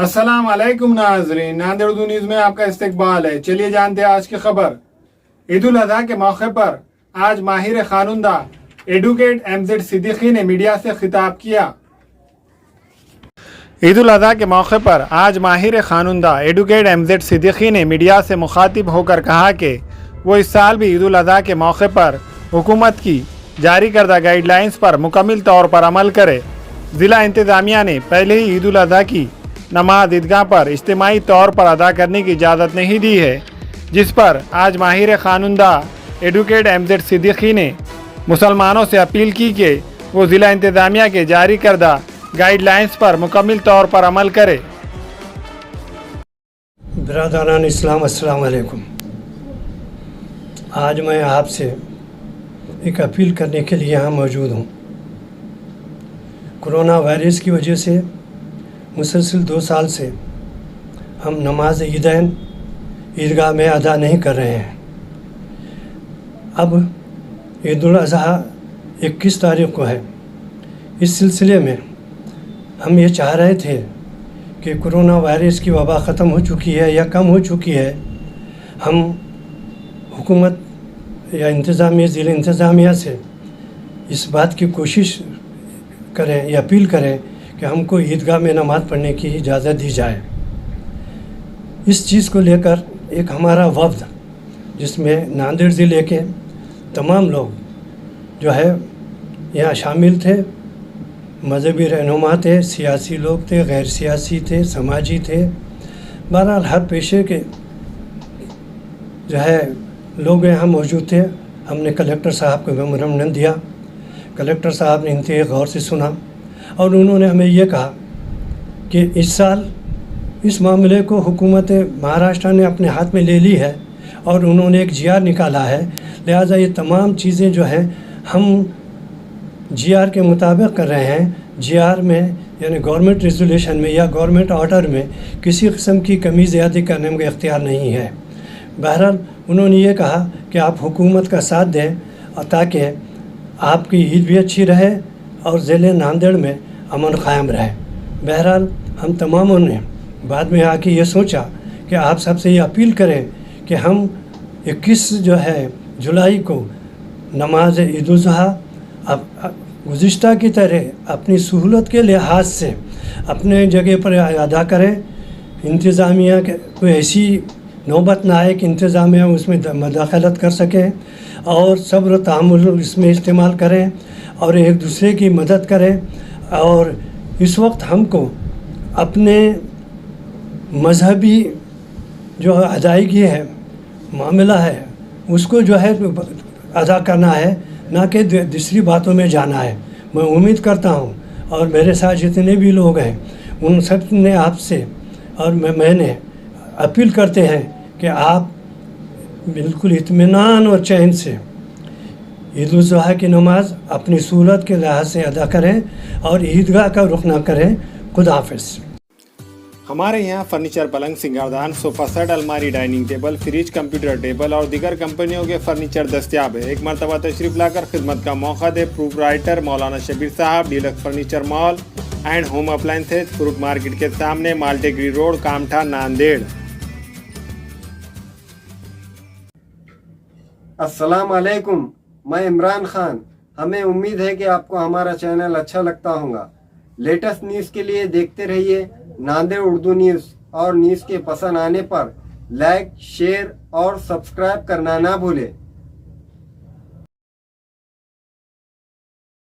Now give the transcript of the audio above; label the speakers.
Speaker 1: अस्सलाम वालेकुम नाज़रीन, नांदेड़ उर्दू न्यूज़ में आपका इस्तकबाल है। चलिए जानते हैं आज की खबर। ईद उल अज़हा के मौके पर आज माहिर ख़ानुंदा एडवोकेट एमजेड सिद्दीकी ने मीडिया से खिताब किया। ईद उल अज़हा के मौके पर आज माहिर ख़ानुंदा एडवोकेट एमजेड सिद्दीकी ने मीडिया से मुखातिब होकर कहा कि वो इस साल भी ईद उल अज़हा के मौके पर हुकूमत की जारी करदा गाइडलाइंस पर मुकम्मल तौर पर अमल करे। ज़िला इंतज़ामिया ने पहले ही ईद उल अज़हा की नमाज ईदगाह पर इज्तिमाई तौर पर अदा करने की इजाज़त नहीं दी है, जिस पर आज माहिर ख़ानुंदा एडवोकेट एमजेड सिद्दीकी ने मुसलमानों से अपील की कि वो ज़िला इंतज़ामिया के जारी करदा गाइडलाइंस पर मुकम्मल तौर पर अमल करे।
Speaker 2: बिरादरान इस्लाम, अस्सलाम वालेकुम। आज मैं आपसे एक अपील करने के लिए यहाँ मौजूद हूँ। कोरोना वायरस की वजह से मुसलसल 2 साल से हम नमाज ईदैन ईदगाह में अदा नहीं कर रहे हैं। अब ईद उल अज़हा 21 तारीख को है। इस सिलसिले में हम ये चाह रहे थे कि कोरोना वायरस की वबा ख़त्म हो चुकी है या कम हो चुकी है। हम हुकूमत या इंतज़ामिया ज़िला इंतज़ामिया से इस बात की कोशिश करें या अपील करें कि हमको ईदगाह में नमाज़ पढ़ने की इजाज़त दी जाए। इस चीज़ को लेकर एक हमारा वफ़द, जिसमें नांदेड़ ज़िले के तमाम लोग जो है यहाँ शामिल थे, मजहबी रहनुमा थे, सियासी लोग थे, गैर सियासी थे, समाजी थे, बहरहाल हर पेशे के जो है लोग यहाँ मौजूद थे। हमने कलेक्टर साहब को मेमोरेंडम दिया। कलेक्टर साहब ने इंतहाई गौर से सुना और उन्होंने हमें ये कहा कि इस साल इस मामले को हुकूमत महाराष्ट्र ने अपने हाथ में ले ली है और उन्होंने एक जीआर निकाला है। लिहाजा ये तमाम चीज़ें जो हैं हम जीआर के मुताबिक कर रहे हैं। जीआर में यानी गवर्नमेंट रेजोल्यूशन में या गवर्नमेंट ऑर्डर में किसी किस्म की कमी ज़्यादती करने में इख्तियार नहीं है। बहरहाल उन्होंने ये कहा कि आप हुकूमत का साथ दें ताकि आपकी ईद भी अच्छी रहे और ज़िले नांदेड़ में अमन क़ायम रहे। बहरहाल हम तमामों ने बाद में आके ये सोचा कि आप सबसे ये अपील करें कि हम 21 जो है जुलाई को नमाज ईद उल अज़हा अब गुज़िश्ता की तरह अपनी सहूलत के लिहाज से अपने जगह पर अदा करें। इंतज़ामिया के कोई ऐसी नौबत ना आए कि इंतज़ामिया उसमें मदाखलत कर सकें और सब्र तहम्मुल इसमें इस्तेमाल करें और एक दूसरे की मदद करें। और इस वक्त हमको अपने मजहबी जो अदायगी है, मामला है, उसको जो है अदा करना है, ना कि दूसरी बातों में जाना है। मैं उम्मीद करता हूँ और मेरे साथ जितने भी लोग हैं उन सब ने आपसे और मैंने अपील करते हैं कि आप बिल्कुल इत्मीनान और चैन से ईद उल अज़हा की नमाज अपनी सूरत के लिहाज से अदा करें और ईदगाह का रुख ना करें। खुदा हाफ़िज़।
Speaker 1: हमारे यहाँ फर्नीचर, पलंग, सिंगारदान, सोफ़ा सेट, अलमारी, dining table, fridge, computer table और दीगर कंपनियों के फर्नीचर दस्तियाब है। एक मरतबा तशरीफ़ लाकर खिदमत का मौका दे। प्रोप्राइटर मौलाना शबीर साहब, deluxe furniture mall and home appliances, fruit market के सामने, माल्टेगरी रोड, कामठा, नांदेड़।
Speaker 3: अस्सलाम वालेकुम, मैं इमरान खान। हमें उम्मीद है कि आपको हमारा चैनल अच्छा लगता होगा। लेटेस्ट न्यूज़ के लिए देखते रहिए नांदेड़ उर्दू न्यूज़ और न्यूज़ के पसंद आने पर लाइक, शेयर और सब्सक्राइब करना ना भूलें।